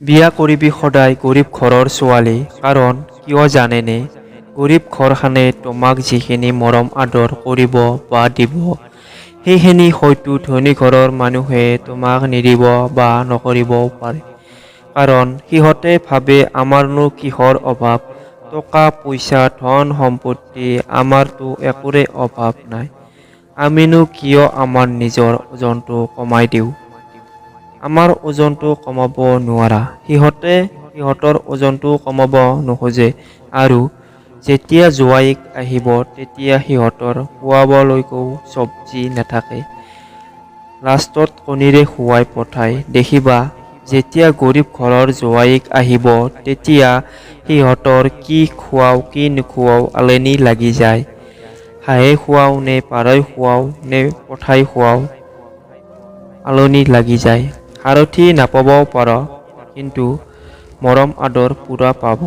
বিয়া কৰিবি সদায় গৰীব ঘৰৰ ছোৱালী, কাৰণ কিয় জানেনে? গৰীব ঘৰখনে তোমাক যিখিনি মৰম আদৰ কৰিব বা দিব, সেইখিনি হয়তো ধনী ঘৰৰ মানুহে তোমাক নিদিব বা নকৰিবও পাৰে। কাৰণ সিহঁতে ভাবে আমাৰনো কিহৰ অভাৱ, টকা পইচা ধন সম্পত্তি আমাৰতো একোৰে অভাৱ নাই, আমিনো কিয় আমাৰ নিজৰ ওজনটো কমাই দিওঁ। আমাৰ ওজনটো কমাব নোৱাৰা, সিহঁতে সিহঁতৰ ওজনটো কমাব নোখোজে, আৰু যেতিয়া জোৱাইক আহিব তেতিয়া সিহঁতৰ খুৱাবলৈকো চব্জি নাথাকে, লাষ্টত কণীৰে খুৱাই পঠাই। দেখিবা যেতিয়া গৰীব ঘৰৰ জোৱাইক আহিব তেতিয়া সিহঁতৰ কি খুৱাও কি নোখুৱাও আলেনি লাগি যায়। হাঁহে খুৱাও নে পাৰই খুৱাও নে পঠাই খুৱাও আলনি লাগি যায়। সাৰথি নাপাবও পাৰ, কিন্তু মৰম আদৰ পুৰা পাব।